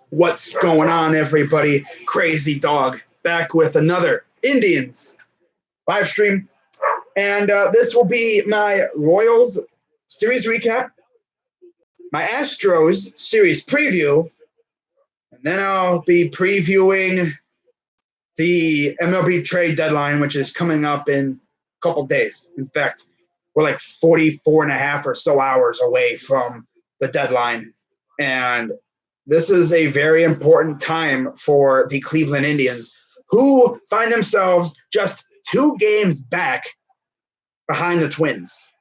What's going on, everybody? Crazy Dog back with another Indians live stream. And this will be my Royals series recap, my Astros series preview, and then I'll be previewing the MLB trade deadline, which is coming up in a couple days. In fact, we're like 44 and a half or so hours away from the deadline. And this is a very important time for the Cleveland Indians, who find themselves just 2 games back behind the Twins.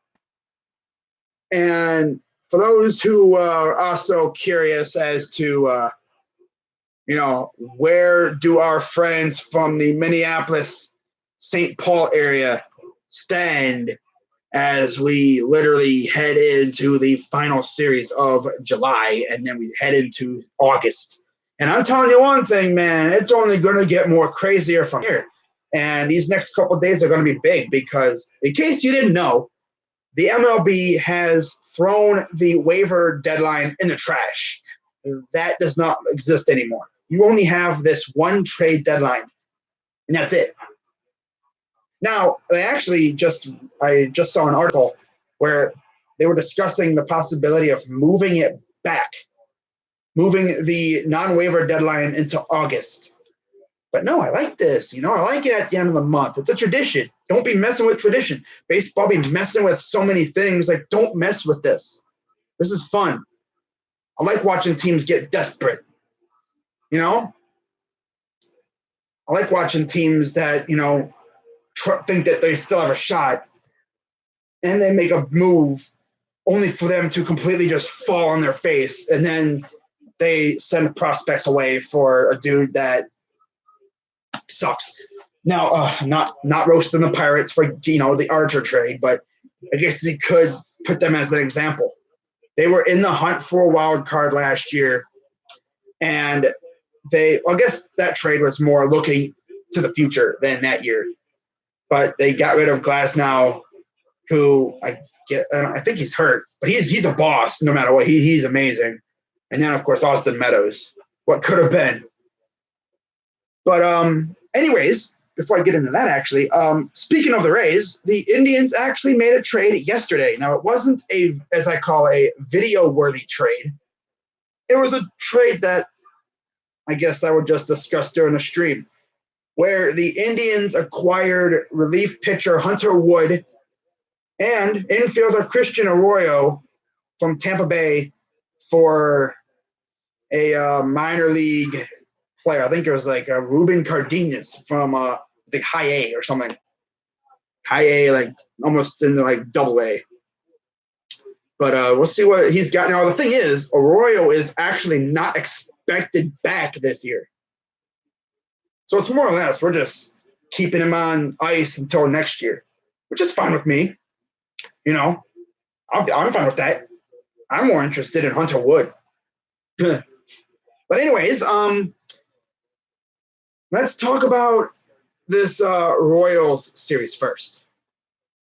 And for those who are also curious as to, where do our friends from the Minneapolis, St. Paul area stand as we literally head into the final series of July, and then we head into August. And I'm telling you one thing, man, it's only going to get more crazier from here. And these next couple of days are going to be big because, in case you didn't know, the MLB has thrown the waiver deadline in the trash. That does not exist anymore. You only have this one trade deadline, and that's it. Now, I just saw an article where they were discussing the possibility of moving it back, moving the non-waiver deadline into August. But no, I like this. I like it at the end of the month. It's a tradition. Don't be messing with tradition. Baseball be messing with so many things. Like, don't mess with this. This is fun. I like watching teams get desperate. I like watching teams that, think that they still have a shot, and they make a move only for them to completely just fall on their face, and then they send prospects away for a dude that sucks. Now, not roasting the Pirates for the Archer trade, but I guess you could put them as an example. They were in the hunt for a wild card last year, and I guess that trade was more looking to the future than that year. But they got rid of Glasnow, who I think he's hurt, but he's a boss no matter what. He's amazing. And then, of course, Austin Meadows. What could have been. But anyways, before I get into that, actually, speaking of the Rays, the Indians actually made a trade yesterday. Now, it wasn't as I call a video-worthy trade. It was a trade that I guess I would just discuss during the stream, where the Indians acquired relief pitcher Hunter Wood and infielder Christian Arroyo from Tampa Bay for a minor league player. I think it was like Ruben Cardenas from it's like high A or something. High A, like almost in the like double A. But we'll see what he's got. Now, the thing is, Arroyo is actually not expected back this year. So it's more or less we're just keeping him on ice until next year, which is fine with me. I'm fine with that. I'm more interested in Hunter Wood. But anyways, let's talk about this Royals series first.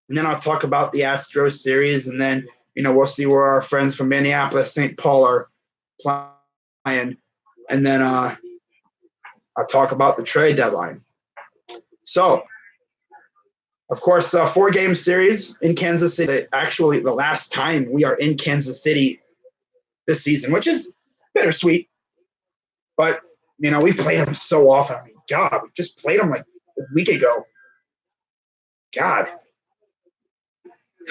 And then I'll talk about the Astros series, and then, we'll see where our friends from Minneapolis, St. Paul are playing. And then I'll talk about the trade deadline. So, of course, 4-game series in Kansas City. Actually, the last time we are in Kansas City this season, which is bittersweet. But, we played them so often. I mean, God, we just played them like a week ago. God.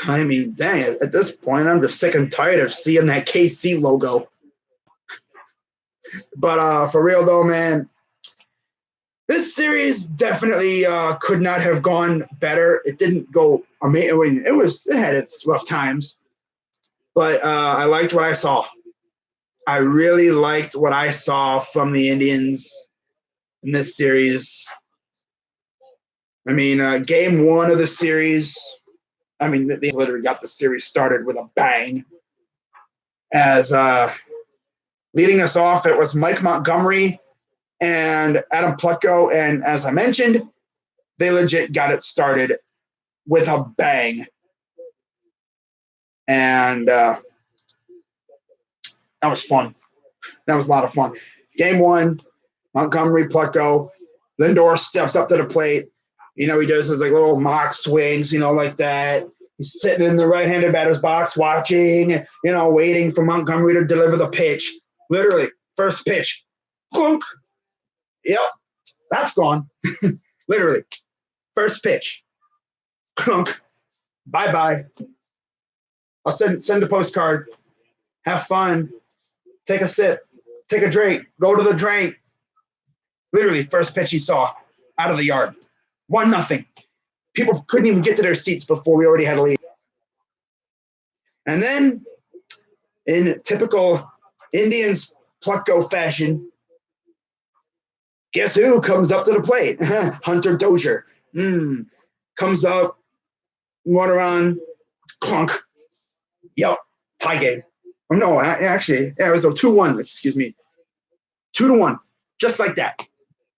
I mean, dang, at this point, I'm just sick and tired of seeing that KC logo. But for real, though, man, this series definitely could not have gone better. It didn't go amazing. It had its rough times, but I liked what I saw. I really liked what I saw from the Indians in this series. I mean, game 1 of the series, they literally got the series started with a bang. As leading us off, it was Mike Montgomery and Adam Plutko, and as I mentioned, they legit got it started with a bang. And that was fun. That was a lot of fun. Game one, Montgomery, Pleco. Lindor steps up to the plate. He does his like little mock swings, like that. He's sitting in the right-handed batter's box watching, waiting for Montgomery to deliver the pitch. Literally, first pitch. Clunk. Yep, that's gone. Literally, first pitch. Clunk. Bye-bye. I'll send a postcard. Have fun. Take a sip. Take a drink. Go to the drink. Literally, first pitch he saw out of the yard. 1-0. People couldn't even get to their seats before we already had a lead. And then, in typical Indians Pleco fashion, guess who comes up to the plate? Hunter Dozier. Comes up, water on, clunk. Yup, tie game. Oh, no, actually, it was a 2-1, excuse me. 2-1, just like that.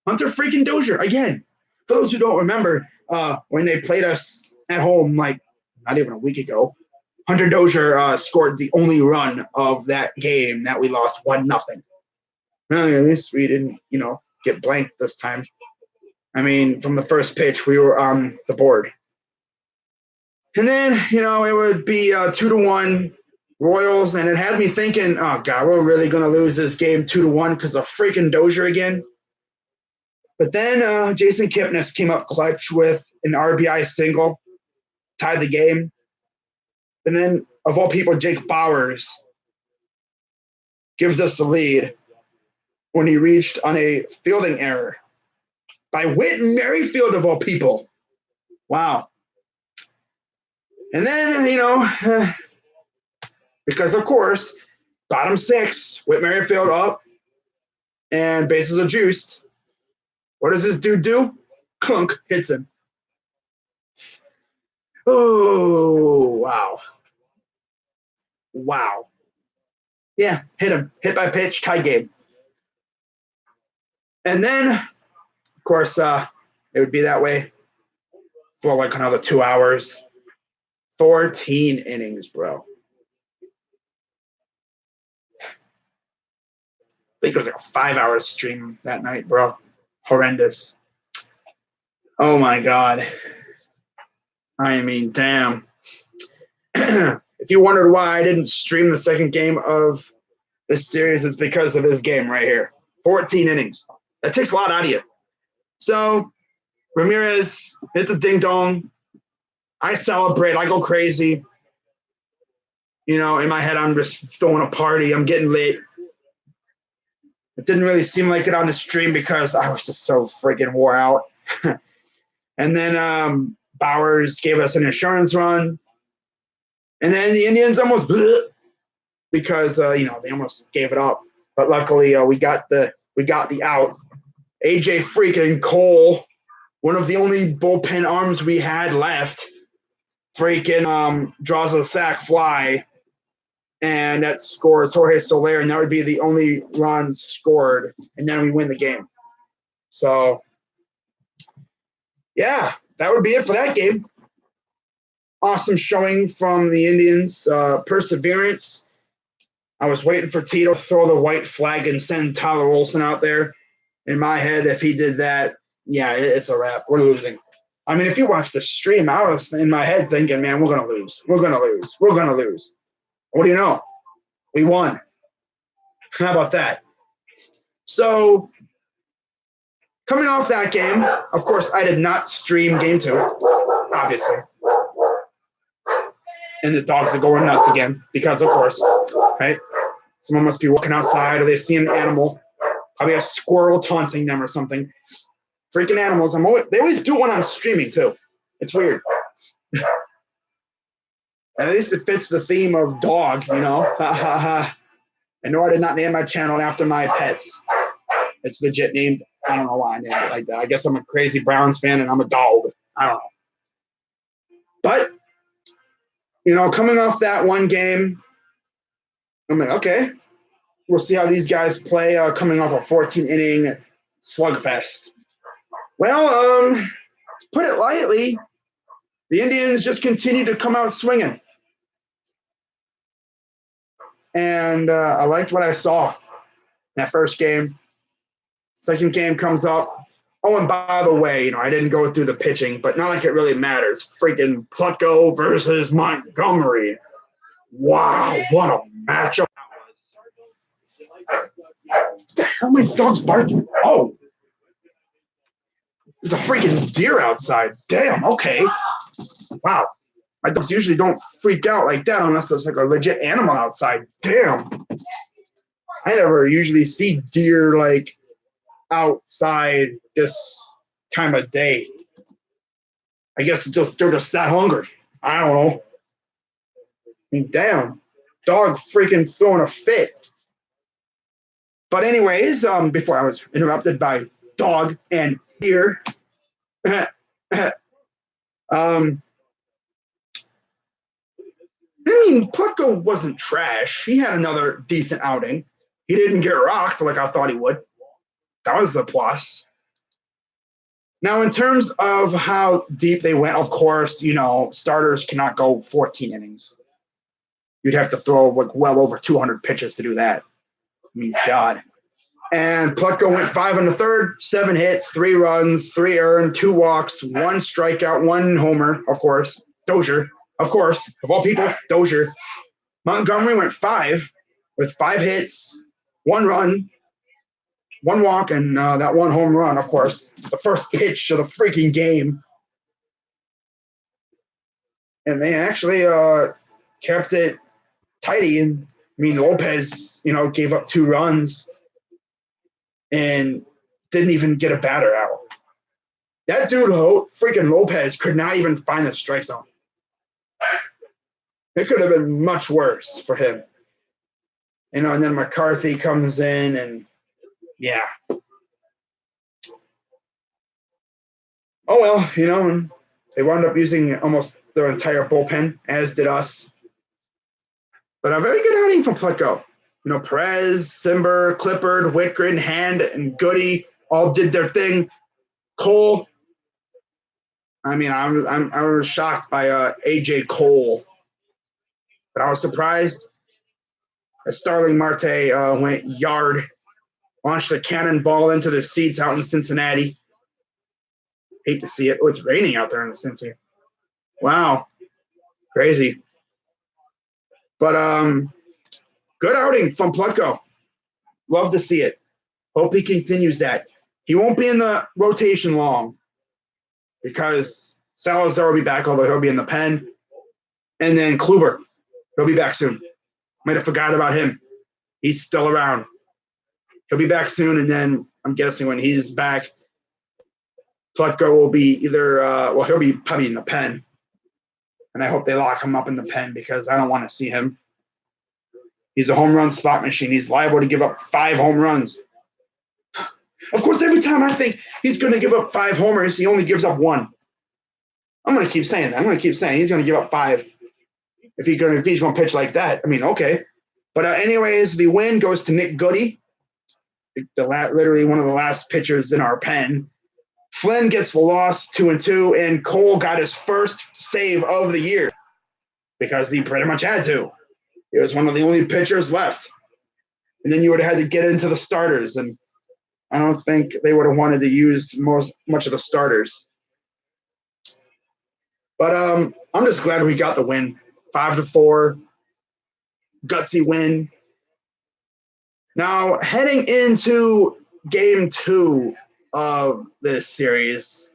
Hunter freaking Dozier, again. For those who don't remember, when they played us at home, like not even a week ago, Hunter Dozier scored the only run of that game that we lost 1-0. Well, at least we didn't, get blanked this time. I mean, from the first pitch, we were on the board. And then, it would be 2-1 Royals, and it had me thinking, oh, God, we're really going to lose this game 2-1 because of freaking Dozier again. But then Jason Kipnis came up clutch with an RBI single, tied the game. And then, of all people, Jake Bauers gives us the lead when he reached on a fielding error by Whit Merrifield, of all people. Wow. And then, because, of course, bottom six, Whit Merrifield up, and bases are juiced. What does this dude do? Clunk, hits him. Oh, wow. Wow. Yeah, hit him. Hit by pitch, tie game. And then, of course, it would be that way for like another 2 hours. 14 innings, bro. I think it was like a 5-hour stream that night, bro. Horrendous. Oh, my God. I mean, damn. If you wondered why I didn't stream the second game of this series, it's because of this game right here. 14 innings. That takes a lot out of you. So, Ramirez, it's a ding-dong. I celebrate. I go crazy. In my head, I'm just throwing a party. I'm getting lit. It didn't really seem like it on the stream because I was just so freaking wore out. And then Bowers gave us an insurance run. And then the Indians almost blew it because, they almost gave it up. But luckily, we got the out. AJ freaking Cole, one of the only bullpen arms we had left, freaking draws a sac fly. And that scores Jorge Soler, and that would be the only run scored. And then we win the game. So, yeah, that would be it for that game. Awesome showing from the Indians. Perseverance. I was waiting for Tito to throw the white flag and send Tyler Olson out there. In my head, if he did that, yeah, it's a wrap. We're losing. I mean, if you watch the stream, I was in my head thinking, man, we're going to lose. We're going to lose. We're going to lose. What do you know? We won. How about that? So, coming off that game, of course, I did not stream game 2, obviously. And the dogs are going nuts again because, of course, right? Someone must be walking outside or they see an animal, probably a squirrel taunting them or something. Freaking animals. They always do when I'm streaming, too. It's weird. At least it fits the theme of dog, I know I did not name my channel after my pets. It's legit named. I don't know why I named it like that. I guess I'm a crazy Browns fan and I'm a dog. I don't know. But, coming off that one game, I'm like, okay, we'll see how these guys play coming off a 14-inning slugfest. Well, to put it lightly, the Indians just continue to come out swinging. And I liked what I saw in that first game. Second game comes up. Oh, and by the way, I didn't go through the pitching, but not like it really matters. Freaking Plutko versus Montgomery. Wow, what a matchup that was. What the hell, my dog's barking? Oh, there's a freaking deer outside. Damn, okay. Wow. My dogs usually don't freak out like that unless there's like a legit animal outside. Damn. I never usually see deer like outside this time of day. I guess they're just that hungry. I don't know. I mean, damn. Dog freaking throwing a fit. But anyways, before I was interrupted by dog and deer. Plutko wasn't trash. He had another decent outing. He didn't get rocked like I thought he would. That was the plus. Now, in terms of how deep they went, of course, starters cannot go 14 innings. You'd have to throw like well over 200 pitches to do that. I mean, God. And Plutko went 5 in the third, 7 hits, 3 runs, 3 earned, 2 walks, 1 strikeout, 1 homer, of course. Dozier, of course, of all people, Dozier. Montgomery went 5 with 5 hits, 1 run, 1 walk, and that 1 home run, of course. The first pitch of the freaking game. And they actually kept it tidy. And Lopez, gave up 2 runs and didn't even get a batter out. That dude, freaking Lopez, could not even find the strike zone. It could have been much worse for him. And then McCarthy comes in and, yeah. Oh, well, they wound up using almost their entire bullpen, as did us. But a very good outing from Plutko. Perez, Simber, Clippard, Whitgren, Hand, and Goody all did their thing. Cole, I was shocked by AJ Cole, but I was surprised as Starling Marte went yard, launched a cannonball into the seats out in Cincinnati. Hate to see it. Oh, it's raining out there in Cincinnati. Wow, crazy. But good outing from Plutko. Love to see it. Hope he continues that. He won't be in the rotation long because Salazar will be back, although he'll be in the pen. And then Kluber, he'll be back soon. Might have forgot about him. He's still around. He'll be back soon, and then I'm guessing when he's back, Plutko will be either he'll be probably in the pen. And I hope they lock him up in the pen because I don't want to see him. He's a home run slot machine. He's liable to give up 5 home runs. Of course, every time I think he's going to give up 5 homers, he only gives up 1. I'm going to keep saying that. I'm going to keep saying he's going to give up 5 if he's going to pitch like that. Okay. But anyways, the win goes to Nick Goody, literally one of the last pitchers in our pen. Flynn gets the loss 2-2, and Cole got his first save of the year because he pretty much had to. He was one of the only pitchers left. And then you would have had to get into the starters, and I don't think they would have wanted to use much of the starters. But I'm just glad we got the win. 5-4, gutsy win. Now, heading into game 2 of this series,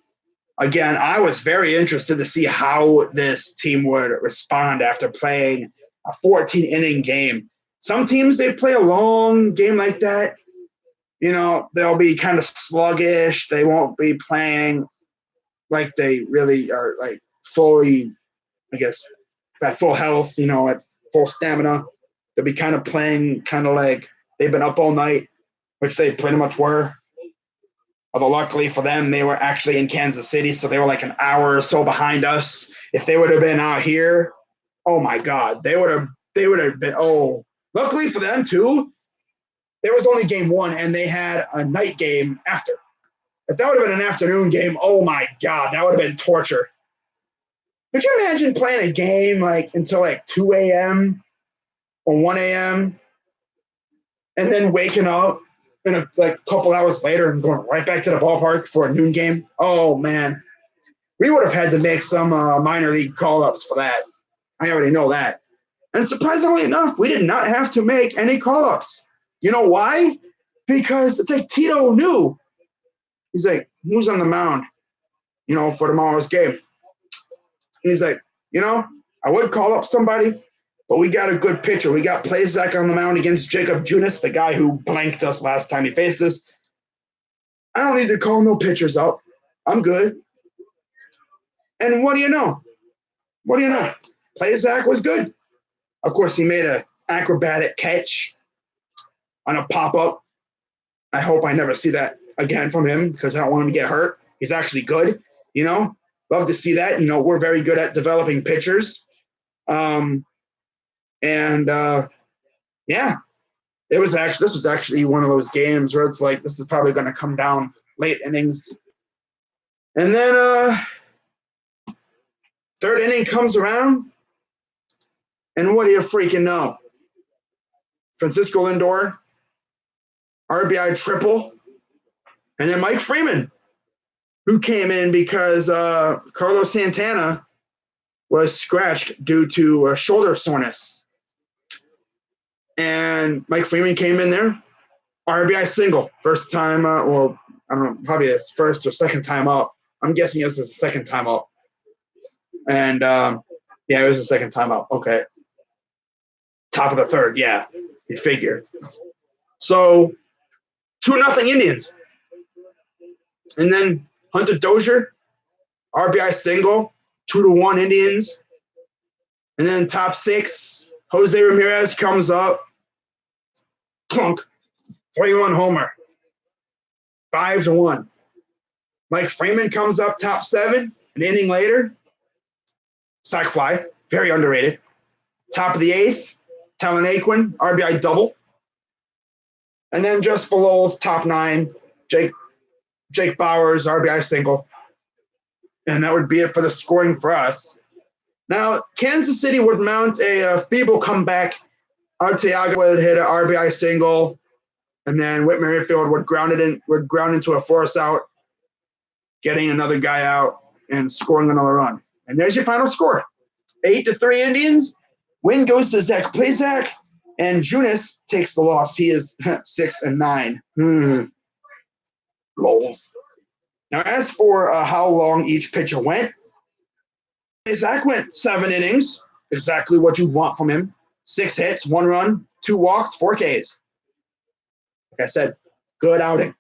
again, I was very interested to see how this team would respond after playing a 14-inning game. Some teams, they play a long game like that. They'll be kind of sluggish. They won't be playing like they really are, like fully, I guess, at full health, at full stamina. They'll be kind of playing kind of like they've been up all night, which they pretty much were. Although luckily for them, they were actually in Kansas City, so they were like an hour or so behind us. If they would have been out here, oh my God, they would have been, luckily for them too, there was only game 1 and they had a night game after. If that would have been an afternoon game, oh my God, that would have been torture. Could you imagine playing a game like until like 2 a.m. or 1 a.m. and then waking up in a couple hours later and going right back to the ballpark for a noon game. Oh man, we would have had to make some minor league call-ups for that. I already know that. And surprisingly enough, we did not have to make any call-ups. You know why? Because it's like Tito knew. He's like, who's on the mound, for tomorrow's game? And he's like, I would call up somebody, but we got a good pitcher. We got Plazak on the mound against Jacob Junis, the guy who blanked us last time he faced us. I don't need to call no pitchers up. I'm good. And what do you know? Plazak was good. Of course, he made an acrobatic catch on a pop-up. I hope I never see that again from him because I don't want him to get hurt. He's actually good, Love to see that. We're very good at developing pitchers. This was actually one of those games where it's like, this is probably going to come down late innings. And then third inning comes around, and what do you freaking know? Francisco Lindor, RBI triple, and then Mike Freeman, who came in because Carlos Santana was scratched due to shoulder soreness. And Mike Freeman came in there, RBI single, first time, I don't know, probably his first or second time up. I'm guessing it was his second time up. And, it was the second time up. Okay. Top of the third, yeah, you'd figure. So, 2-0 Indians. And then Hunter Dozier, RBI single, 2-1 Indians. And then top 6, Jose Ramirez comes up, plunk, 3-1 homer, 5-1. Mike Freeman comes up top 7, an inning later, sac fly, very underrated. Top of the 8th, Talon Aquin, RBI double. And then just below is top 9, Jake Bauers, RBI single. And that would be it for the scoring for us. Now, Kansas City would mount a feeble comeback. Arteaga would hit an RBI single, and then Whit Merrifield would ground into a force out, getting another guy out and scoring another run. And there's your final score. 8-3 Indians. Win goes to Zach Plazak, and Junis takes the loss. He is 6-9. Lols. Now, as for how long each pitcher went, Zach went 7 innings, exactly what you want from him. 6 hits, 1 run, 2 walks, 4 Ks. Like I said, good outing.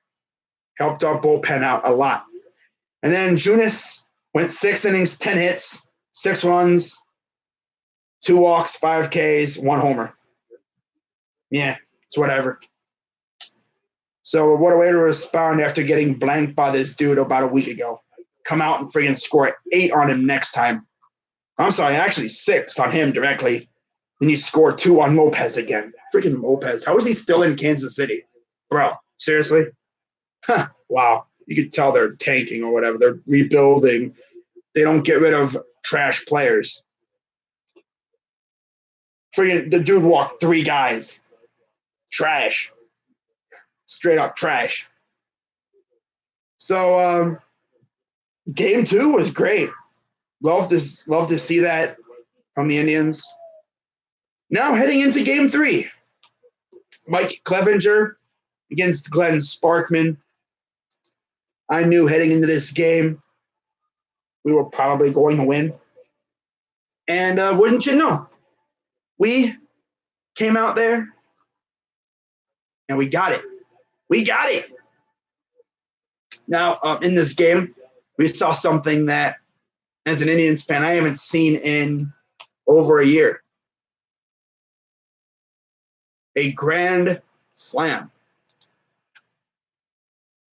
Helped our bullpen out a lot. And then Junis went 6 innings, 10 hits, 6 runs, 2 walks, 5 Ks, 1 homer. Yeah, it's whatever. So what a way to respond after getting blanked by this dude about a week ago. Come out and friggin' score 8 on him next time. I'm sorry, actually 6 on him directly. Then you score 2 on Lopez again. Freaking Lopez. How is he still in Kansas City? Bro, seriously? Huh, wow. You can tell they're tanking or whatever. They're rebuilding. They don't get rid of trash players. Freaking the dude walked 3 guys. Trash. Straight up trash. So game 2 was great. Love to see that from the Indians. Now heading into game 3. Mike Clevenger against Glenn Sparkman. I knew heading into this game we were probably going to win. And wouldn't you know, we came out there and we got it. We got it. Now, in this game, we saw something that, as an Indians fan, I haven't seen in over a year. A grand slam.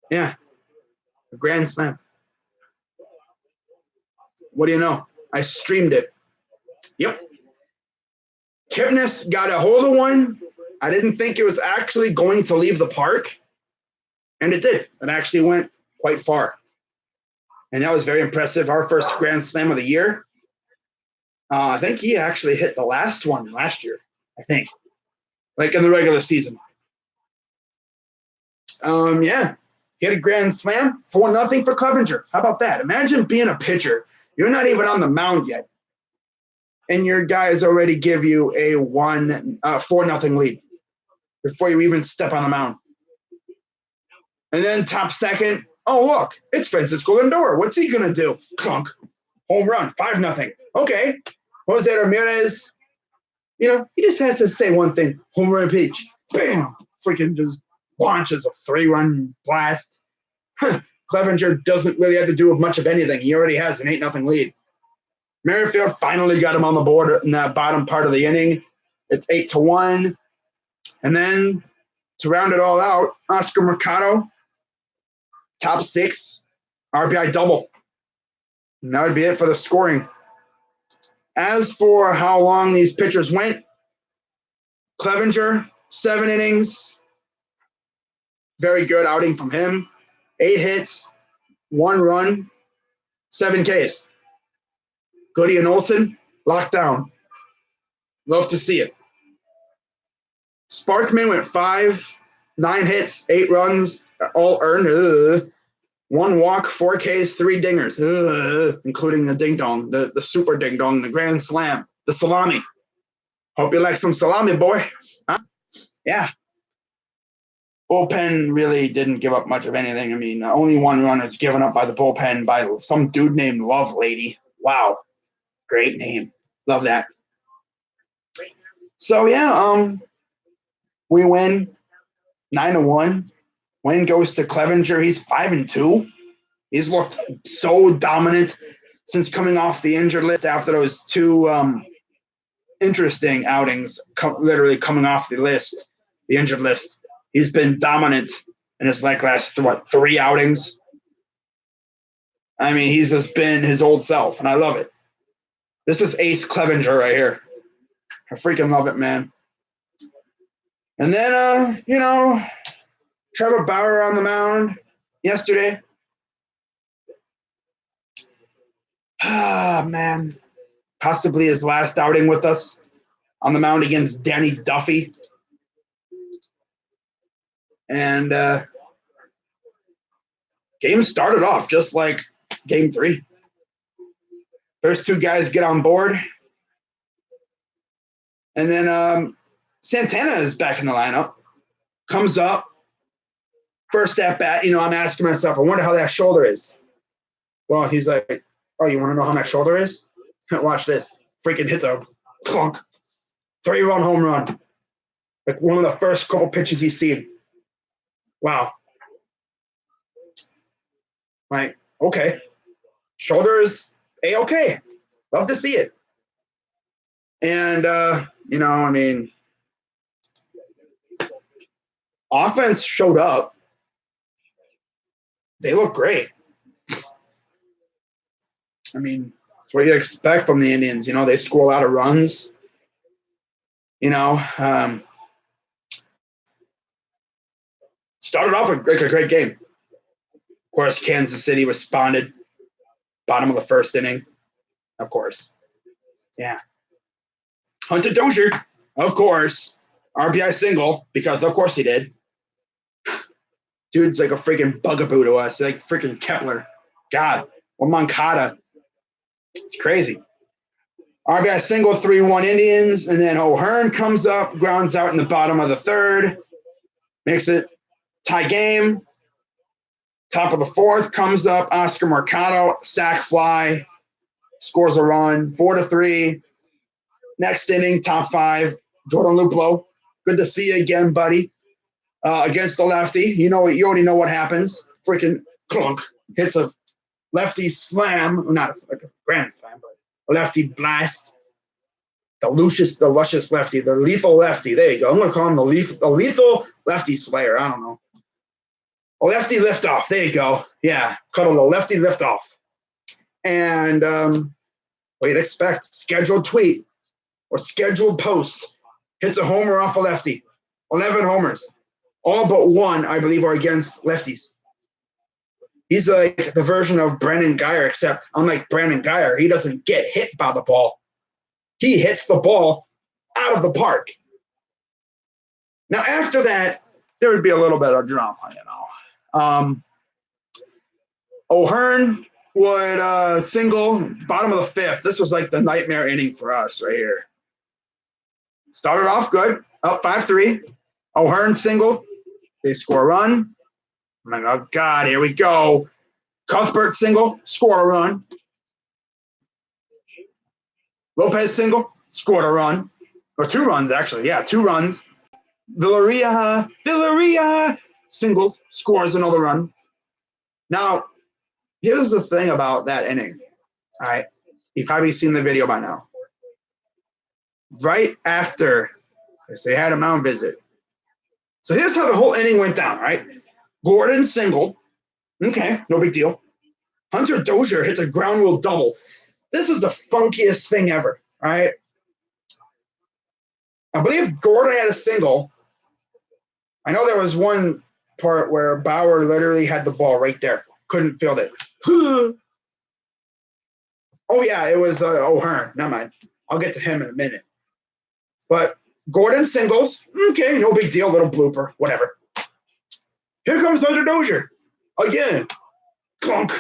Yeah, a grand slam. What do you know? I streamed it. Yep. Kipnis got a hold of one. I didn't think it was actually going to leave the park. And it did. It actually went quite far. And that was very impressive. Our first grand slam of the year. I think he actually hit the last one last year, I think. Like in the regular season. Yeah, he had a grand slam, 4-0 for Clevenger. How about that? Imagine being a pitcher. You're not even on the mound yet, and your guys already give you a 4-0 lead before you even step on the mound. And then top second, oh look, it's Francisco Lindor. What's he gonna do? Clunk, home run, 5-0. Okay, Jose Ramirez. You know, he just has to say one thing: home run pitch. Bam! Freaking just launches a 3-run blast. Clevenger doesn't really have to do much of anything. He already has an 8-0 lead. Merrifield finally got him on the board in that bottom part of the inning. It's 8-1. And then to round it all out, Oscar Mercado, top 6, RBI double. And that would be it for the scoring. As for how long these pitchers went, Clevenger, 7 innings. Very good outing from him. 8 hits, 1 run, 7 Ks. Goody and Olsen, locked down. Love to see it. Sparkman went 5, 9 hits, 8 runs, all earned. 1 walk, 4 Ks, 3 dingers, including the ding dong, the super ding dong, the grand slam, the salami. Hope you like some salami, boy. Huh? Yeah. Bullpen really didn't give up much of anything. I mean, only 1 run was given up by the bullpen by some dude named Love Lady. Wow. Great name. Love that. So, yeah, we win 9-1. Win goes to Clevenger. He's 5-2. He's looked so dominant since coming off the injured list after those 2 interesting outings, literally coming off the list, the injured list. He's been dominant in his last 3 outings. I mean, he's just been his old self, and I love it. This is Ace Clevenger right here. I freaking love it, man. And then, Trevor Bauer on the mound yesterday. Ah, man. Possibly his last outing with us on the mound against Danny Duffy. And game started off just like game 3. First 2 guys get on board. And then Santana is back in the lineup. Comes up. First at bat, I'm asking myself, I wonder how that shoulder is. Well, he's like, oh, you want to know how my shoulder is? Watch this. Freaking hits a clunk. 3-run home run. Like one of the first couple pitches he's seen. Wow. Like, okay. Shoulders, A-okay. Love to see it. And, offense showed up. They look great. I mean, that's what you expect from the Indians. They score a lot of runs. Started off with a great game. Of course, Kansas City responded. Bottom of the first inning, of course. Yeah. Hunter Dozier, of course. RBI single, because of course he did. Dude's like a freaking bugaboo to us, like freaking Kepler. God, or Moncada. It's crazy. RBI single, 3-1 Indians, and then O'Hearn comes up, grounds out in the bottom of the 3rd, makes it tie game. Top of the 4th comes up, Oscar Mercado, sac fly, scores a run, 4-3. Next inning, top 5, Jordan Luplow. Good to see you again, buddy. Against the lefty, you already know what happens. Freaking clunk, hits a lefty slam, not like a grand slam, but a lefty blast. The luscious lefty, the lethal lefty. There you go. I'm gonna call him the lethal lefty slayer. I don't know. A lefty liftoff. There you go. Yeah, call him a lefty liftoff. And what you'd expect: scheduled tweet or scheduled post. Hits a homer off a lefty. 11 homers. All but 1, I believe, are against lefties. He's like the version of Brandon Guyer, except unlike Brandon Guyer, he doesn't get hit by the ball. He hits the ball out of the park. Now, after that, there would be a little bit of drama, O'Hearn would single, bottom of the fifth. This was like the nightmare inning for us right here. Started off good, up 5-3. O'Hearn single. They score a run. I'm like, oh, God, here we go. Cuthbert single, score a run. Lopez single, scored a run. Or 2 runs, actually. Yeah, 2 runs. Villarreal singles, scores another run. Now, here's the thing about that inning. All right. You've probably seen the video by now. Right after, because they had a mound visit. So here's how the whole inning went down, right? Gordon single. Okay, no big deal. Hunter Dozier hits a ground rule double. This was the funkiest thing ever, all right? I believe Gordon had a single. I know there was one part where Bauer literally had the ball right there. Couldn't field it. Oh, yeah, it was O'Hearn. Never mind. I'll get to him in a minute. But Gordon singles. Okay, no big deal. Little blooper. Whatever. Here comes Hunter Dozier. Again. Clunk.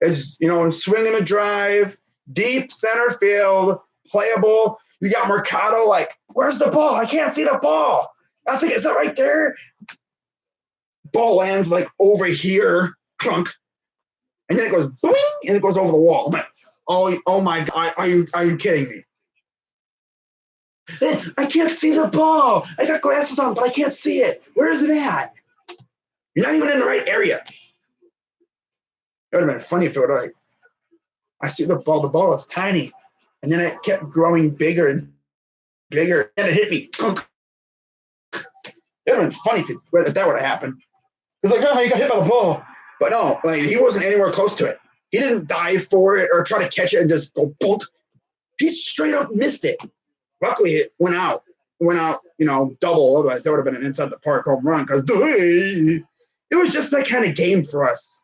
Is, swinging a drive. Deep center field. Playable. You got Mercado like, where's the ball? I can't see the ball. I think it's right there. Ball lands like over here. Clunk. And then it goes boing, and it goes over the wall. I'm like, oh my God, are you kidding me? I can't see the ball. I got glasses on, but I can't see it. Where is it at? You're not even in the right area. It would have been funny if it would have like, I see the ball. The ball is tiny. And then it kept growing bigger and bigger. And it hit me. It would have been funny if that would have happened. It's like, oh, you got hit by the ball. But no, like he wasn't anywhere close to it. He didn't dive for it or try to catch it and just go boom. He straight up missed it. Luckily, it went out, double. Otherwise, that would have been an inside the park home run because it was just that kind of game for us.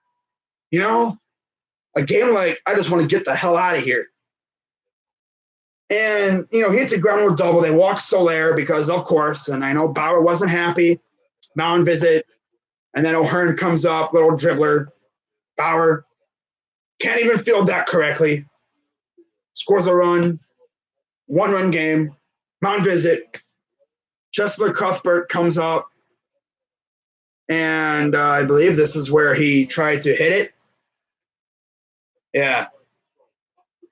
A game like, I just want to get the hell out of here. And, he hits a ground rule double. They walk Soler because, of course, and I know Bauer wasn't happy. Mound visit. And then O'Hearn comes up, little dribbler. Bauer can't even field that correctly. Scores a run. 1-run game. Mound visit. Chesler Cuthbert comes up. And I believe this is where he tried to hit it. Yeah.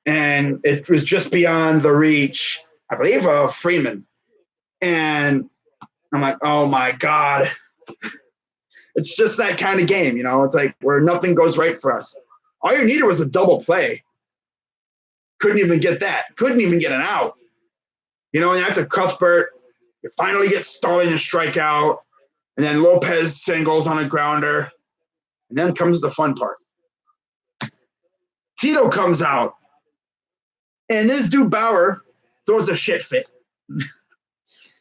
And it was just beyond the reach, I believe, of Freeman. And I'm like, oh, my God. It's just that kind of game, It's like where nothing goes right for us. All you needed was a double play. Couldn't even get that. Couldn't even get an out. And after Cuthbert, you finally get Starling to strike out. And then Lopez singles on a grounder. And then comes the fun part. Tito comes out. And this dude Bauer throws a shit fit.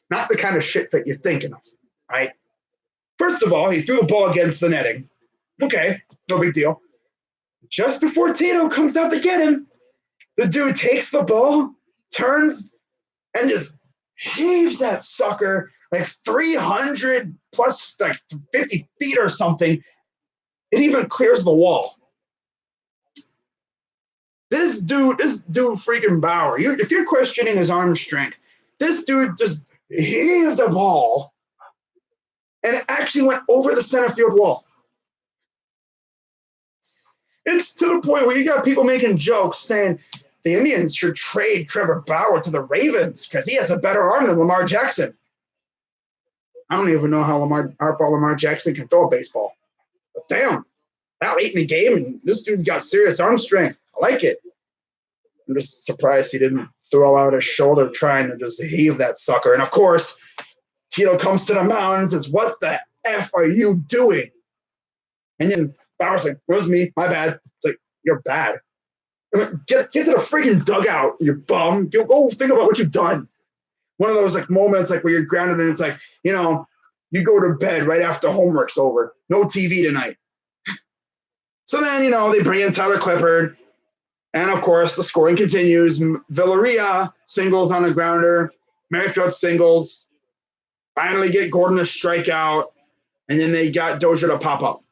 Not the kind of shit fit you're thinking of, right? First of all, he threw the ball against the netting. Okay, no big deal. Just before Tito comes out to get him, the dude takes the ball, turns, and just heaves that sucker like 300 plus like 50 feet or something. It even clears the wall. This dude freaking Bauer, if you're questioning his arm strength, this dude just heaved the ball and it actually went over the center field wall. It's to the point where you got people making jokes saying the Indians should trade Trevor Bauer to the Ravens because he has a better arm than Lamar Jackson. I don't even know how far Lamar Jackson can throw a baseball. But damn, that late in the game, and this dude's got serious arm strength. I like it. I'm just surprised he didn't throw out his shoulder trying to just heave that sucker. And, of course, Tito comes to the mound and says, what the F are you doing? And then Bauer's like, it was me. My bad. It's like, you're bad. Get to the freaking dugout, you bum. Go think about what you've done. One of those like moments like where you're grounded and it's like, you go to bed right after homework's over. No TV tonight. So then, they bring in Tyler Clippard. And, of course, the scoring continues. Villarreal singles on a grounder. Merrifield singles. finally get Gordon to strike out, and then they got Dozier to pop up.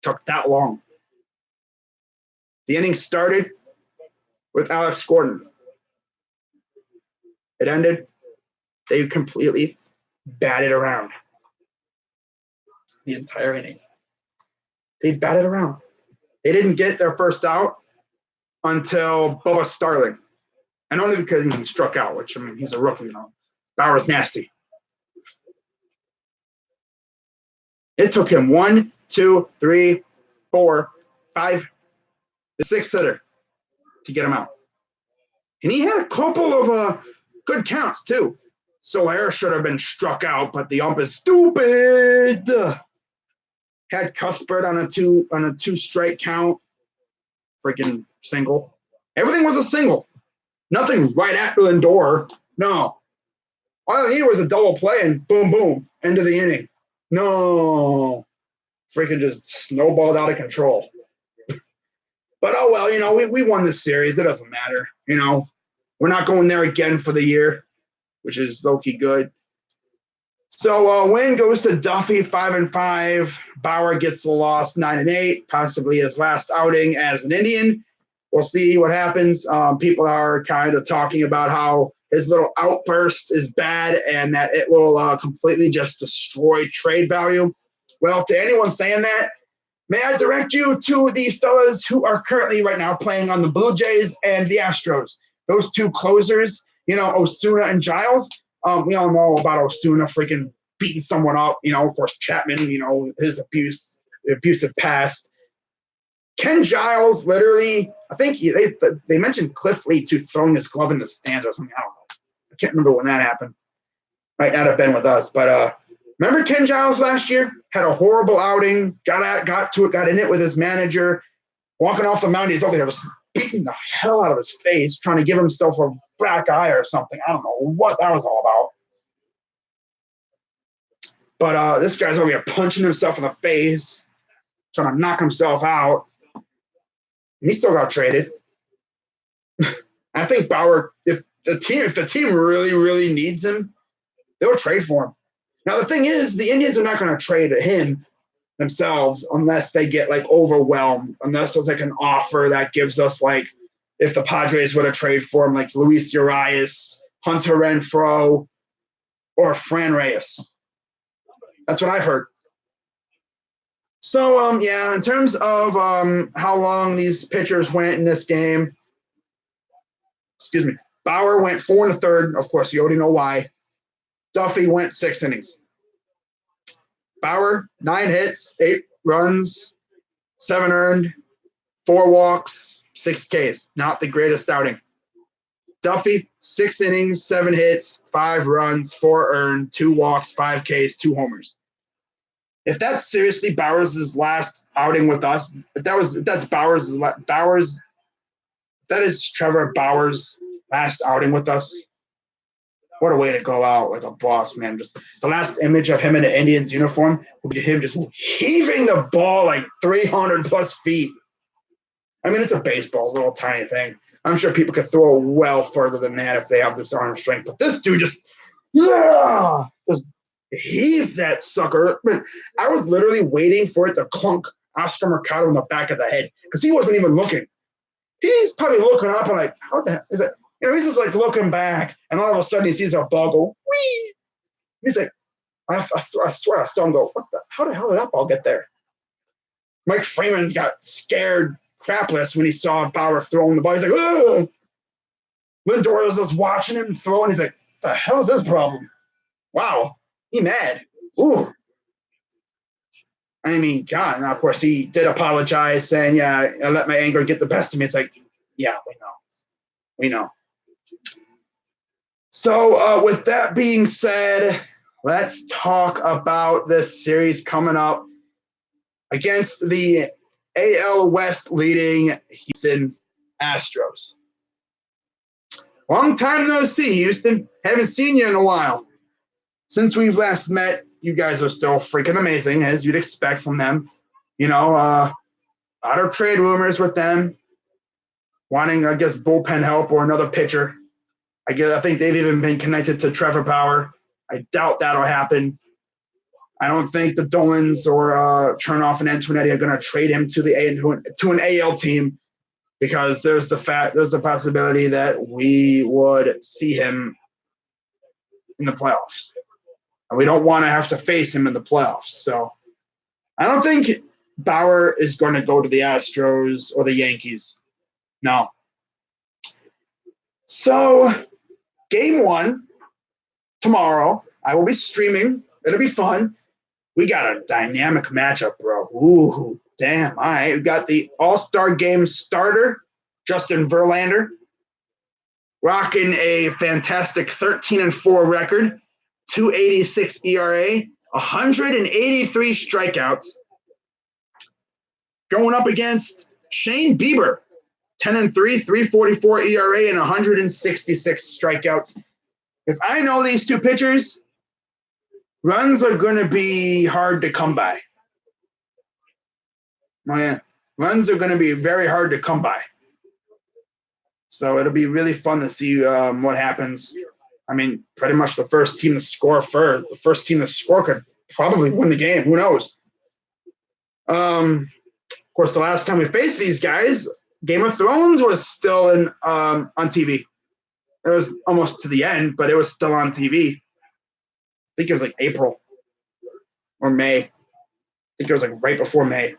Took that long. The inning started with Alex Gordon. It ended. They completely batted around the entire inning. They batted around. They didn't get their first out until Bubba Starling. And only because he struck out, which, I mean, he's a rookie, you know. Bauer's nasty. It took him 1, 2, 3, 4, 5, the sixth hitter to get him out. And he had a couple of good counts, too. Soler should have been struck out, but the ump is stupid. Had Cuthbert on a two strike count. Freaking single. Everything was a single. Nothing right at Lindor. No. All I needed was a double play and boom, boom, end of the inning. No. Freaking just snowballed out of control. But oh well, you know, we won this series. It doesn't matter. You know, we're not going there again for the year, which is low-key good. So win goes to Duffy, 5-5. Bauer gets the loss, 9-8, possibly his last outing as an Indian. We'll see what happens. People are kind of talking about how his little outburst is bad and that it will completely just destroy trade value. Well, to anyone saying that, may I direct you to the fellas who are currently right now playing on the Blue Jays and the Astros. Those two closers, you know, Osuna and Giles. We all know about Osuna freaking beating someone up. You know, of course, Chapman, you know, his abusive past. Ken Giles literally, I think they mentioned Cliff Lee too throwing his glove in the stands or something. I don't know. I can't remember when that happened. Might not have been with us, but remember Ken Giles last year? Had a horrible outing, got in it with his manager, walking off the mound. He's over there just beating the hell out of his face, trying to give himself a black eye or something. I don't know what that was all about. But this guy's over here punching himself in the face, trying to knock himself out. And he still got traded. I think Bauer, if the team really, really needs him, they'll trade for him. Now, the thing is, the Indians are not going to trade him themselves unless they get, like, overwhelmed, unless there's, like, an offer that gives us, like, if the Padres were to trade for him, like Luis Urias, Hunter Renfroe, or Fran Reyes. That's what I've heard. So, yeah, in terms of how long these pitchers went in this game, Bauer went 4 1/3. Of course, you already know why. Duffy went 6 innings. Bauer, 9 hits, 8 runs, 7 earned, 4 walks, 6 Ks. Not the greatest outing. Duffy, 6 innings, 7 hits, 5 runs, 4 earned, 2 walks, 5 Ks, 2 homers. If that's seriously Bauer's last outing with us, that is Trevor Bauer's last outing with us. What a way to go out like a boss, man. Just the last image of him in an Indians uniform will be him just heaving the ball like 300 plus feet. I mean, it's a baseball, little tiny thing. I'm sure people could throw well further than that if they have this arm strength. But this dude just heaved that sucker. Man, I was literally waiting for it to clunk Oscar Mercado in the back of the head because he wasn't even looking. He's probably looking up and like, how the heck is it? You know, he's just like looking back, and all of a sudden he sees a ball go, whee! He's like, I swear I saw him go, how the hell did that ball get there? Mike Freeman got scared crapless when he saw Bauer throwing the ball. He's like, ugh! Lindor was just watching him throw, and he's like, what the hell is this problem? Wow, he mad. Ooh. I mean, God, now, of course, he did apologize, saying, yeah, I let my anger get the best of me. It's like, yeah, we know. So with that being said, let's talk about this series coming up against the AL West leading Houston Astros. Long time no see, Houston. Haven't seen you in a while. Since we've last met, you guys are still freaking amazing, as you'd expect from them. You know, a lot of trade rumors with them, wanting, I guess, bullpen help or another pitcher. I think they've even been connected to Trevor Bauer. I doubt that'll happen. I don't think the Dolans or Chernoff and Antonetti are going to trade him to an AL team because there's the possibility that we would see him in the playoffs, and we don't want to have to face him in the playoffs. So I don't think Bauer is going to go to the Astros or the Yankees. No. So game 1 tomorrow. I will be streaming. It'll be fun. We got a dynamic matchup, bro. Ooh, damn. All right. We got the All-Star Game starter, Justin Verlander, rocking a fantastic 13-4 record, 2.86 ERA, 183 strikeouts. Going up against Shane Bieber, 10-3, 3.44 ERA, and 166 strikeouts. If I know these two pitchers, runs are going to be hard to come by. Oh, yeah. Runs are going to be very hard to come by. So it'll be really fun to see what happens. I mean, pretty much the first team to score could probably win the game. Who knows? Of course, the last time we faced these guys, Game of Thrones was still on TV. It was almost to the end, but it was still on TV. I think it was like April or May. I think it was like right before May.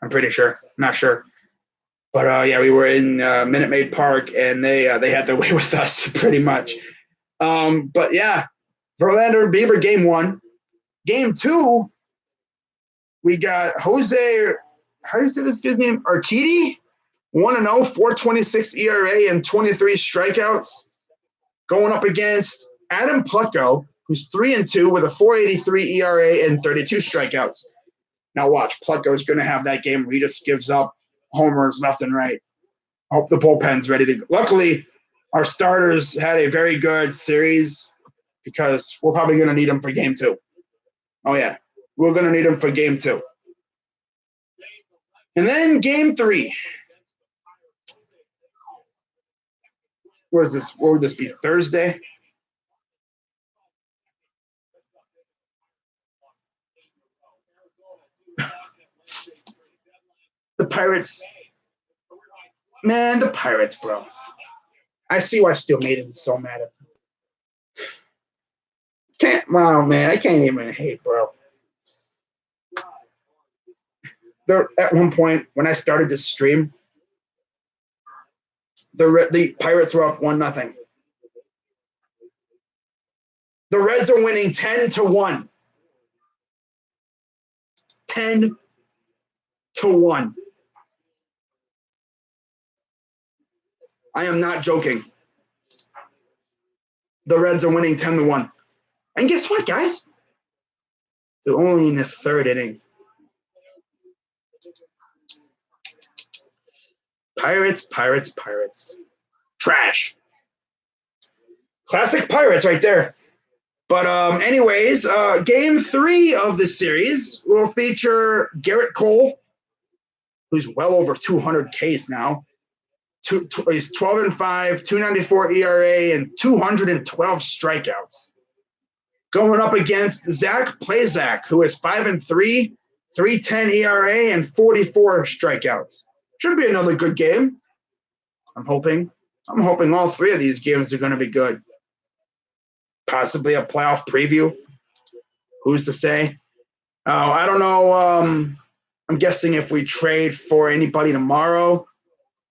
I'm pretty sure. I'm not sure. But yeah, we were in Minute Maid Park, and they had their way with us pretty much. But yeah, Verlander, Bieber, game 1. Game 2, we got Jose. How do you say this guy's name? Urquidy, 1-0, 4.26 ERA and 23 strikeouts, going up against Adam Plutko, who's 3-2 with a 4.83 ERA and 32 strikeouts. Now watch, Plutko is going to have that game where he just gives up homers left and right. I hope the bullpen's ready to go. Luckily, our starters had a very good series because we're probably going to need them for game 2. Oh, yeah. We're going to need them for game 2. And then game 3. What is this? What would this be? Thursday? The Pirates. Man, the Pirates, bro. I see why Steel Maiden's so mad at them. Wow, man, I can't even hate, bro. There, at one point, when I started this stream, the Pirates were up 1-0. The Reds are winning 10-1. 10-1. I am not joking. The Reds are winning 10-1. And guess what, guys? They're only in the 3rd inning. Pirates. Trash. Classic Pirates right there. But anyways, game 3 of the series will feature Garrett Cole, who's well over 200 Ks now. He's 12-5, 2.94 ERA, and 212 strikeouts. Going up against Zach Plazak, who is 5-3, 3.10 ERA, and 44 strikeouts. Should be another good game. I'm hoping all 3 of these games are going to be good. Possibly a playoff preview. Who's to say? I don't know. I'm guessing if we trade for anybody tomorrow,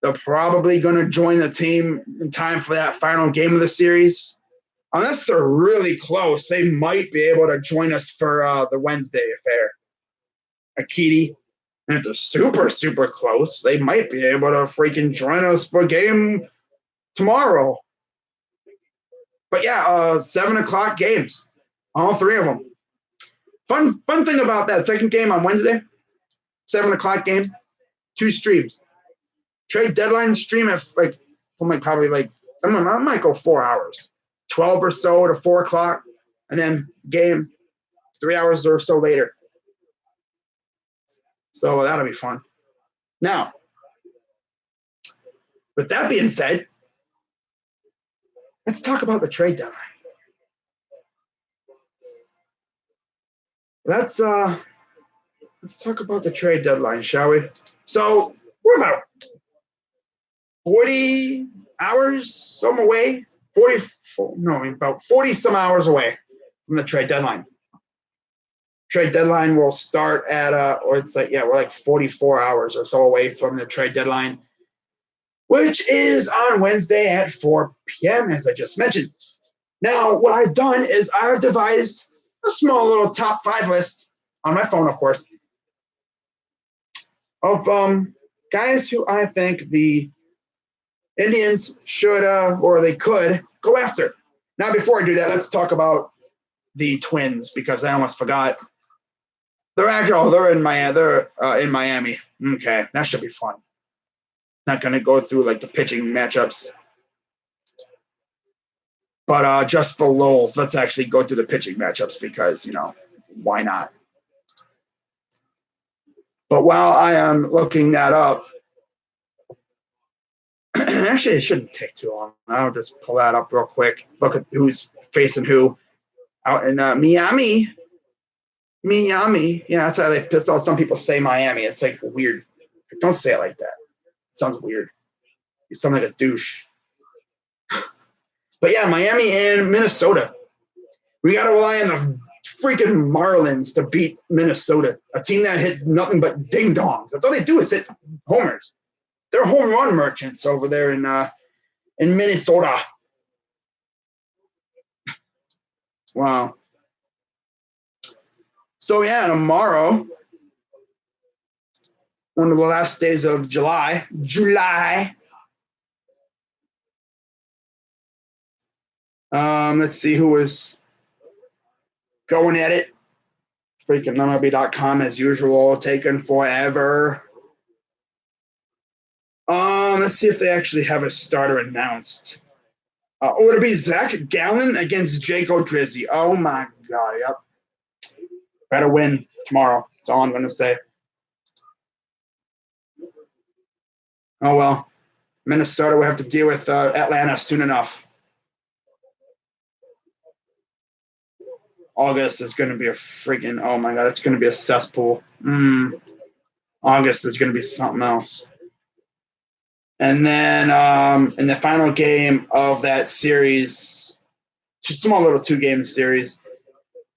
they're probably going to join the team in time for that final game of the series. Unless they're really close, they might be able to join us for the Wednesday affair. Akiti. And if they're super, super close, they might be able to freaking join us for a game tomorrow. But yeah, 7 o'clock games, all 3 of them. Fun thing about that second game on Wednesday, 7 o'clock game, 2 streams. Trade deadline stream at I might go 4 hours, 12 or so to 4 o'clock, and then game 3 hours or so later. So that'll be fun. Now, with that being said, let's talk about the trade deadline. Let's talk about the trade deadline, shall we? So we're about 40 hours some away. About 40 some hours away from the trade deadline. Trade deadline will start at we're like 44 hours or so away from the trade deadline, which is on Wednesday at 4 p.m., as I just mentioned. Now, what I've done is I've devised a small little top 5 list on my phone, of course, of guys who I think the Indians should or they could go after. Now, before I do that, let's talk about the Twins, because I almost forgot. They're in Miami. Okay, that should be fun. Not going to go through like the pitching matchups. But just for lulz, let's actually go through the pitching matchups because, why not? But while I am looking that up, actually, it shouldn't take too long. I'll just pull that up real quick. Look at who's facing who out in Miami. Miami. Yeah, that's how that's how some people say Miami. It's like weird. Don't say it like that. It sounds weird. You sound like a douche. But yeah, Miami and Minnesota. We got to rely on the freaking Marlins to beat Minnesota, a team that hits nothing but ding-dongs. That's all they do is hit homers. They're home run merchants over there in Minnesota. Wow. So yeah, tomorrow, one of the last days of July. Let's see who was going at it. Freaking MLB.com as usual, taking forever. Let's see if they actually have a starter announced. Would it be Zach Gallen against Jake Odorizzi? Oh my God! Yep. Better win tomorrow. That's all I'm going to say. Oh well, Minnesota will have to deal with Atlanta soon enough. August is going to be a freaking, oh my God, it's going to be a cesspool. August is going to be something else. And then in the final game of that series, just a small little 2-game series,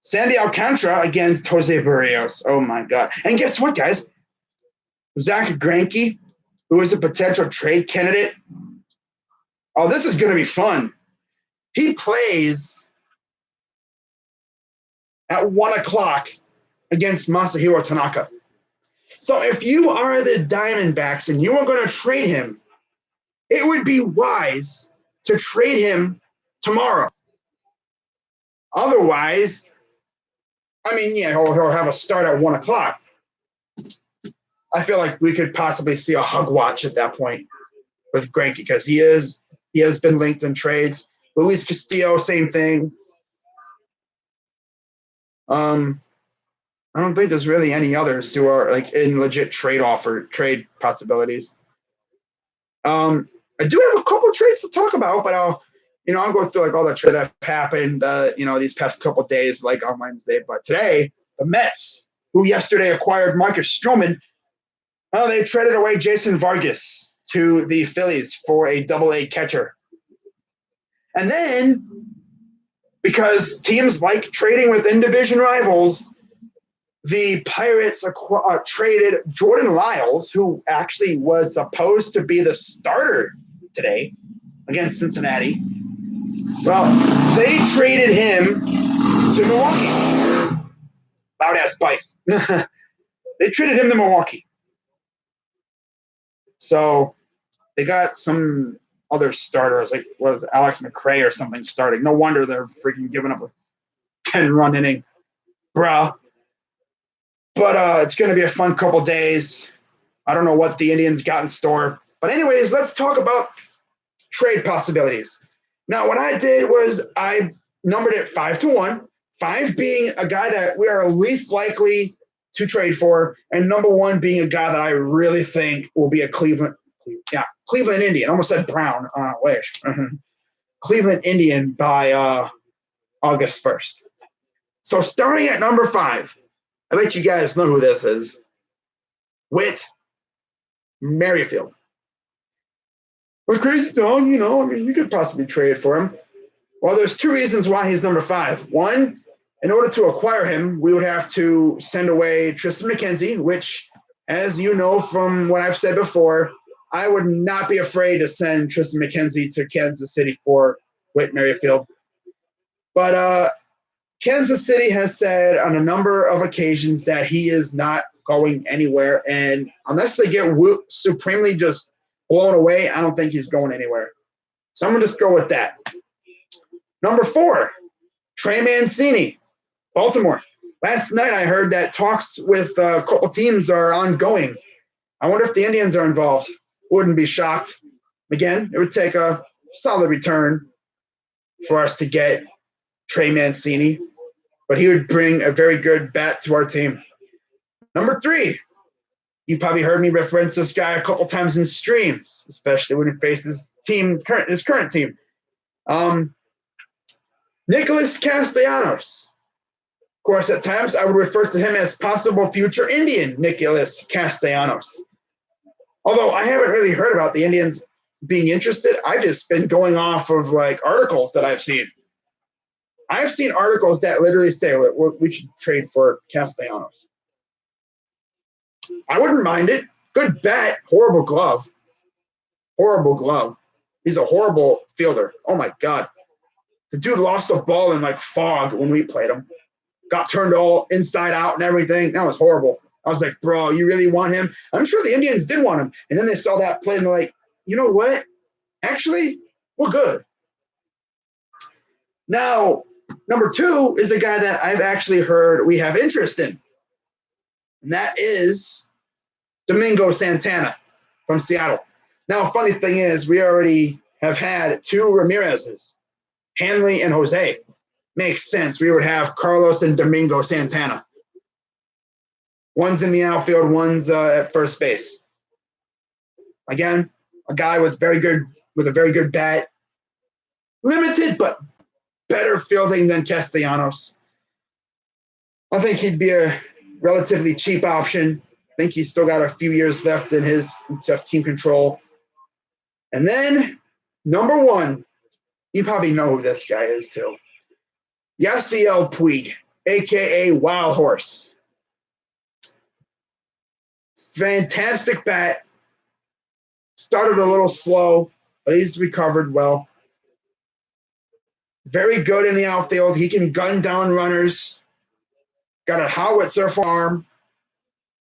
Sandy Alcantara against Jose Barrios. Oh my God. And guess what, guys? Zach Greinke, who is a potential trade candidate. Oh, this is going to be fun. He plays at 1 o'clock against Masahiro Tanaka. So if you are the Diamondbacks and you are going to trade him, it would be wise to trade him tomorrow. Otherwise, I mean, yeah, he'll have a start at 1 o'clock. I feel like we could possibly see a hug watch at that point with Greinke because he has been linked in trades. Luis Castillo, same thing. I don't think there's really any others who are like in legit trade possibilities. I do have a couple trades to talk about, but I'll go through like all the trades that have happened, these past couple days, like on Wednesday. But today, the Mets, who yesterday acquired Marcus Stroman, they traded away Jason Vargas to the Phillies for a Double-A catcher. And then, because teams like trading with in-division rivals, the Pirates traded Jordan Lyles, who actually was supposed to be the starter today against Cincinnati. Well, they traded him to Milwaukee. Loud-ass spikes. They traded him to Milwaukee. So they got some other starters, like was Alex McRae or something starting. No wonder they're freaking giving up a 10-run inning. Bruh. But it's going to be a fun couple days. I don't know what the Indians got in store. But anyways, let's talk about trade possibilities. Now, what I did was I numbered it 5-1, 5 being a guy that we are least likely to trade for, and number 1 being a guy that I really think will be a Cleveland Indian. I almost said Brown. Wish. Cleveland Indian by August 1st. So starting at number 5, I bet you guys know who this is. Whit Merrifield. Well, crazy dog, you could possibly trade for him. Well, there's 2 reasons why he's number 5. One, in order to acquire him, we would have to send away Tristan McKenzie, which, as you know from what I've said before, I would not be afraid to send Tristan McKenzie to Kansas City for Whit Merrifield. But Kansas City has said on a number of occasions that he is not going anywhere. And unless they get supremely just blown away, I don't think he's going anywhere. So I'm going to just go with that. Number 4, Trey Mancini, Baltimore. Last night I heard that talks with a couple teams are ongoing. I wonder if the Indians are involved. Wouldn't be shocked. Again, it would take a solid return for us to get Trey Mancini, but he would bring a very good bat to our team. Number 3, you probably heard me reference this guy a couple times in streams, especially when he faces his current team. Nicholas Castellanos. Of course, at times I would refer to him as possible future Indian Nicholas Castellanos. Although I haven't really heard about the Indians being interested, I've just been going off of articles that I've seen. I've seen articles that literally say we should trade for Castellanos. I wouldn't mind it. Good bat, horrible glove. Horrible glove. He's a horrible fielder. Oh my God. The dude lost the ball in fog when we played him. Got turned all inside out and everything. That was horrible. I was like, bro, you really want him? I'm sure the Indians did want him. And then they saw that play and they're like, you know what? Actually, we're good. Now, number 2 is the guy that I've actually heard we have interest in. And that is Domingo Santana from Seattle. Now, funny thing is, we already have had 2 Ramirez's, Hanley and Jose. Makes sense. We would have Carlos and Domingo Santana. One's in the outfield, one's at first base. Again, a guy with a very good bat. Limited, but better fielding than Castellanos. I think he'd be a relatively cheap option. I think he's still got a few years left in his team control. And then, number 1, you probably know who this guy is too. Yasiel Puig, a.k.a. Wild Horse. Fantastic bat. Started a little slow, but he's recovered well. Very good in the outfield. He can gun down runners. Got a howitzer for arm.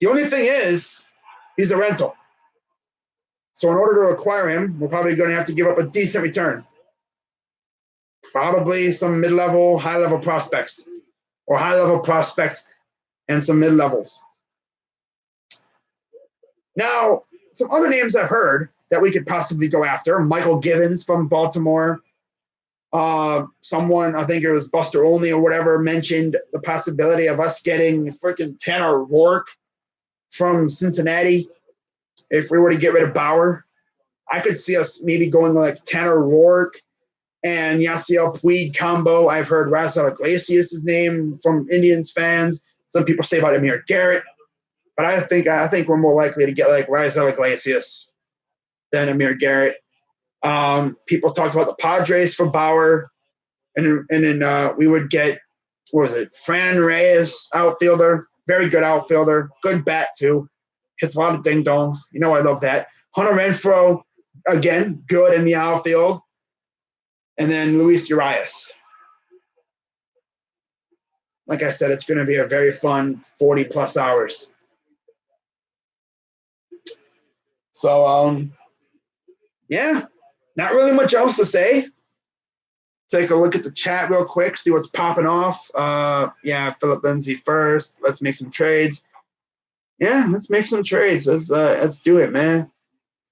The only thing is, he's a rental. So in order to acquire him, we're probably going to have to give up a decent return. Probably some mid-level, high-level prospects. Or high-level prospect and some mid-levels. Now, some other names I've heard that we could possibly go after. Michael Givens from Baltimore. Someone, I think it was Buster Olney or whatever, mentioned the possibility of us getting freaking Tanner Rourke from Cincinnati if we were to get rid of Bauer. I could see us maybe going Tanner Rourke and Yasiel Puig combo. I've heard Raisel Iglesias' name from Indians fans. Some people say about Amir Garrett. But I think we're more likely to get Raisel Iglesias than Amir Garrett. People talked about the Padres for Bauer. And then we would get, Fran Reyes, outfielder. Very good outfielder. Good bat, too. Hits a lot of ding-dongs. I love that. Hunter Renfroe, again, good in the outfield. And then Luis Urias. Like I said, it's going to be a very fun 40-plus hours. So, yeah, not really much else to say. Take a look at the chat real quick, see what's popping off. Philip Lindsay first. Let's make some trades. Yeah, let's make some trades. Let's do it, man.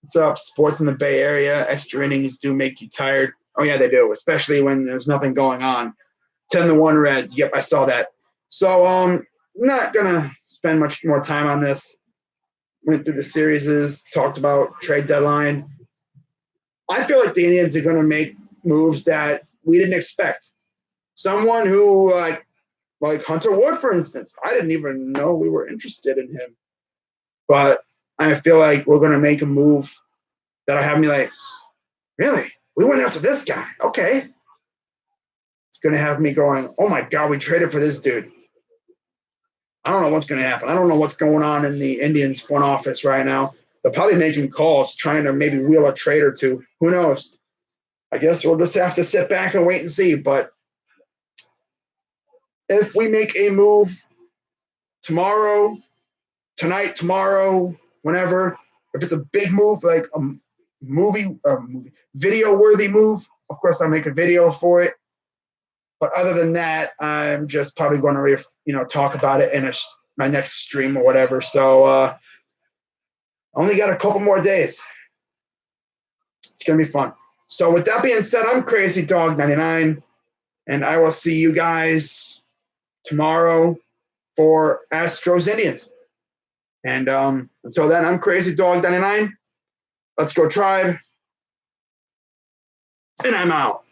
What's up? Sports in the Bay Area. Extra innings do make you tired. Oh, yeah, they do, especially when there's nothing going on. 10-1 Reds. Yep, I saw that. So I'm not going to spend much more time on this. Went through the series, talked about trade deadline. I feel like the Indians are going to make moves that we didn't expect. Someone who like Hunter Ward, for instance. I didn't even know we were interested in him. But I feel like we're going to make a move that'll have me like, really? We went after this guy. Okay. It's going to have me going, oh my God, we traded for this dude. I don't know what's going to happen. I don't know what's going on in the Indians front office right now. They're probably making calls, trying to maybe wheel a trade or two. Who knows? I guess we'll just have to sit back and wait and see. But if we make a move tomorrow, tonight, tomorrow, whenever, if it's a big move, like a video-worthy move, of course I'll make a video for it. But other than that, I'm just probably going to, talk about it in my next stream or whatever. So only got a couple more days. It's going to be fun. So with that being said, I'm Crazy Dog 99, and I will see you guys tomorrow for Astros Indians. And until then, I'm Crazy Dog 99. Let's go Tribe. And I'm out.